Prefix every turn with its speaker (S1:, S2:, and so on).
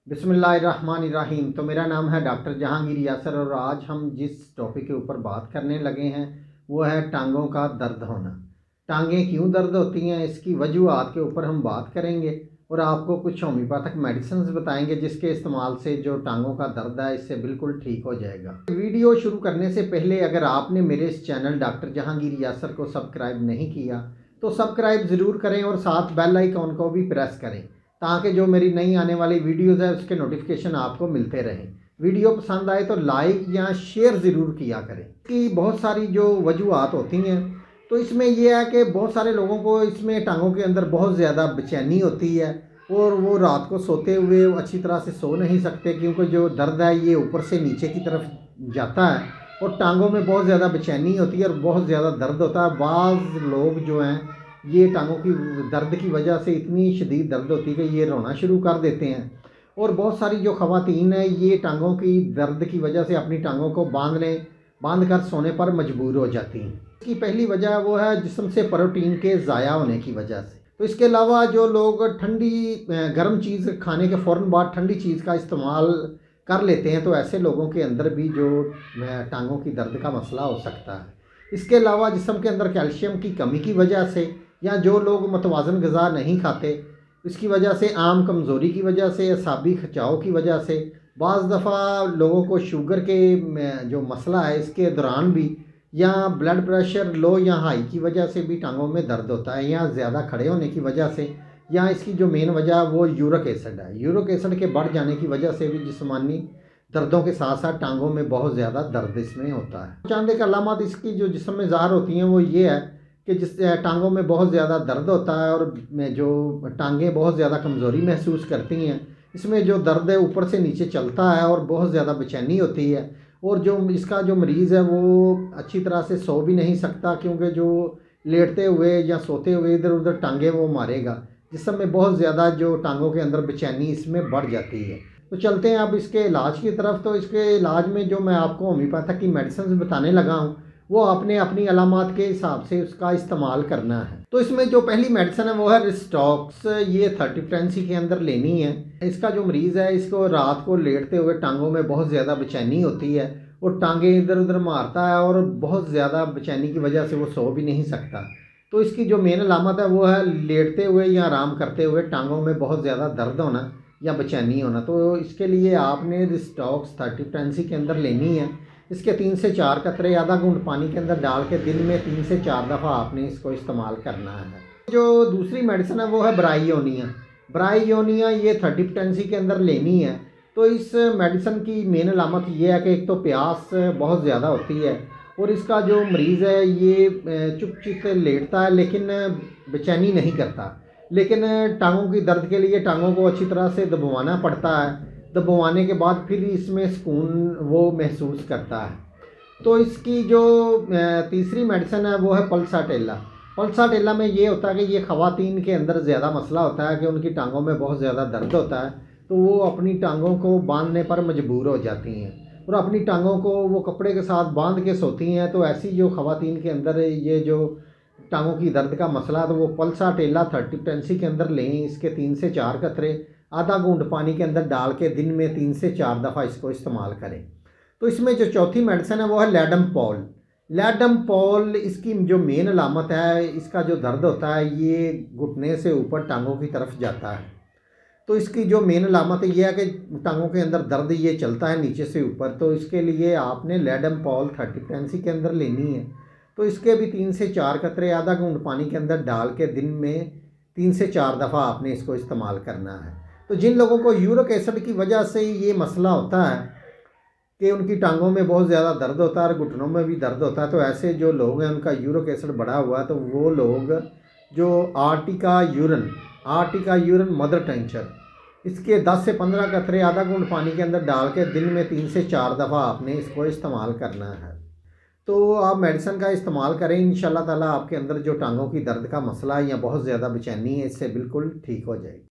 S1: बिस्मिल्लाहिर्रहमानिर्रहीम। तो मेरा नाम है डॉक्टर जहांगीर यासिर और आज हम जिस टॉपिक के ऊपर बात करने लगे हैं वो है टांगों का दर्द होना। टांगें क्यों दर्द होती हैं, इसकी वजूहात के ऊपर हम बात करेंगे और आपको कुछ होम्योपैथिक मेडिसिन बताएंगे जिसके इस्तेमाल से जो टांगों का दर्द है इससे बिल्कुल ठीक हो जाएगा। वीडियो शुरू करने से पहले अगर आपने मेरे इस चैनल डॉक्टर जहांगीर यासिर को सब्सक्राइब नहीं किया तो सब्सक्राइब ज़रूर करें और साथ बेल आइकॉन को भी प्रेस करें ताकि जो मेरी नई आने वाली वीडियोज़ है उसके नोटिफिकेशन आपको मिलते रहें। वीडियो पसंद आए तो लाइक या शेयर ज़रूर किया करें। कि बहुत सारी जो वजूहात होती हैं तो इसमें यह है कि बहुत सारे लोगों को इसमें टांगों के अंदर बहुत ज़्यादा बेचैनी होती है और वो रात को सोते हुए अच्छी तरह से सो नहीं सकते क्योंकि जो दर्द है ये ऊपर से नीचे की तरफ जाता है और टांगों में बहुत ज़्यादा बेचैनी होती है और बहुत ज़्यादा दर्द होता है। बाज़ लोग जो हैं ये टांगों की दर्द की वजह से इतनी शदीद दर्द होती है कि ये रोना शुरू कर देते हैं और बहुत सारी जो ख़वातीन है ये टांगों की दर्द की वजह से अपनी टांगों को बांध कर सोने पर मजबूर हो जाती हैं। इसकी पहली वजह वो है जिस्म से प्रोटीन के ज़ाया होने की वजह से। तो इसके अलावा जो लोग गर्म चीज़ खाने के फ़ौरन बाद ठंडी चीज़ का इस्तेमाल कर लेते हैं तो ऐसे लोगों के अंदर भी जो टांगों की दर्द का मसला हो सकता है। इसके अलावा जिस्म के अंदर कैल्शियम की कमी की वजह से या जो लोग मतवाज़न ग़िज़ा नहीं खाते इसकी वजह से, आम कमज़ोरी की वजह से, असाबी खिंचाव की वजह से, बाज़ दफ़ा लोगों को शुगर के जो मसला है इसके दौरान भी या ब्लड प्रेशर लो या हाई की वजह से भी टांगों में दर्द होता है या ज़्यादा खड़े होने की वजह से, या इसकी जो मेन वजह वो यूरिक एसिड है। यूरिक एसिड के बढ़ जाने की वजह से भी जिस्मानी दर्दों के साथ साथ टांगों में बहुत ज़्यादा दर्द इसमें होता है। चांद एक अलामत इसकी जो जिस्म में ज़ाहिर होती हैं वो ये है कि जिस टांगों में बहुत ज़्यादा दर्द होता है और जो टांगें बहुत ज़्यादा कमज़ोरी महसूस करती हैं। इसमें जो दर्द है ऊपर से नीचे चलता है और बहुत ज़्यादा बेचैनी होती है और जो इसका जो मरीज़ है वो अच्छी तरह से सो भी नहीं सकता क्योंकि जो लेटते हुए या सोते हुए इधर उधर टांगें वो मारेगा, जिसमें में बहुत ज़्यादा जो टांगों के अंदर बेचैनी इसमें बढ़ जाती है। तो चलते हैं अब इसके इलाज की तरफ। तो इसके इलाज में जो मैं आपको होम्योपैथिक की मेडिसिन बताने लगा हूँ वो आपने अपनी अलामात के हिसाब से उसका इस्तेमाल करना है। तो इसमें जो पहली मेडिसिन है वो है ऋस टॉक्स। ये 30 के अंदर लेनी है। इसका जो मरीज़ है इसको रात को लेटते हुए टांगों में बहुत ज़्यादा बेचैनी होती है और टांगें इधर उधर मारता है और बहुत ज़्यादा बेचैनी की वजह से वो सो भी नहीं सकता। तो इसकी जो मेन अलामत है वो है लेटते हुए या आराम करते हुए टांगों में बहुत ज़्यादा दर्द होना या बेचैनी होना। तो इसके लिए आपने ऋस टॉक्स 30 के अंदर लेनी है। इसके 3 से 4 कतरे आधा घूंट पानी के अंदर डाल के दिन में 3 से 4 दफ़ा आपने इसको इस्तेमाल करना है। जो दूसरी मेडिसिन है वो है ब्रायोनिया। ब्रायोनिया ये 30 के अंदर लेनी है। तो इस मेडिसिन की मेन अलामत ये है कि एक तो प्यास बहुत ज़्यादा होती है और इसका जो मरीज़ है ये चुप लेटता है लेकिन बेचैनी नहीं करता, लेकिन टांगों की दर्द के लिए टांगों को अच्छी तरह से दबवाना पड़ता है। दबवाने के बाद फिर इसमें सुकून वो महसूस करता है। तो इसकी जो तीसरी मेडिसिन है वो है पल्साटिल्ला। पल्साटिल्ला में ये होता है कि ये ख़वातीन के अंदर ज़्यादा मसला होता है कि उनकी टांगों में बहुत ज़्यादा दर्द होता है तो वो अपनी टांगों को बांधने पर मजबूर हो जाती हैं और अपनी टांगों को वो कपड़े के साथ बांध के सोती हैं। तो ऐसी जो ख़वातीन के अंदर ये जो टांगों की दर्द का मसला तो वो पल्साटिल्ला 30 के अंदर लें। इसके 3 से 4 कतरे आधा घूंट पानी के अंदर डाल के दिन में 3 से 4 दफ़ा इसको इस्तेमाल करें। तो इसमें जो चौथी मेडिसिन है वो है लेडम पॉल। लेडम पॉल इसकी जो मेन अलामत है, इसका जो दर्द होता है ये घुटने से ऊपर टांगों की तरफ जाता है। तो इसकी जो मेन अलामत है ये है कि टांगों के अंदर दर्द ये चलता है नीचे से ऊपर। तो इसके लिए आपने लेडम पॉल 30 के अंदर लेनी है। तो इसके भी 3 से 4 कतरे आधा घूंट पानी के अंदर डाल के दिन में 3 से 4 दफ़ा आपने इसको इस्तेमाल करना है। तो जिन लोगों को यूरिक एसिड की वजह से ये मसला होता है कि उनकी टांगों में बहुत ज़्यादा दर्द होता है और घुटनों में भी दर्द होता है, तो ऐसे जो लोग हैं उनका यूरिक एसिड बढ़ा हुआ है तो वो लोग जो आर्टिका यूरन मदर टेंचर, इसके 10 से 15 कतरे आधा घूंट पानी के अंदर डाल के दिन में 3 से 4 दफ़ा आपने इसको इस्तेमाल करना है। तो आप मेडिसिन का इस्तेमाल करें, इंशाल्लाह ताला आपके अंदर जो टांगों की दर्द का मसला है या बहुत ज़्यादा बेचैनी है इससे बिल्कुल ठीक हो जाएगी।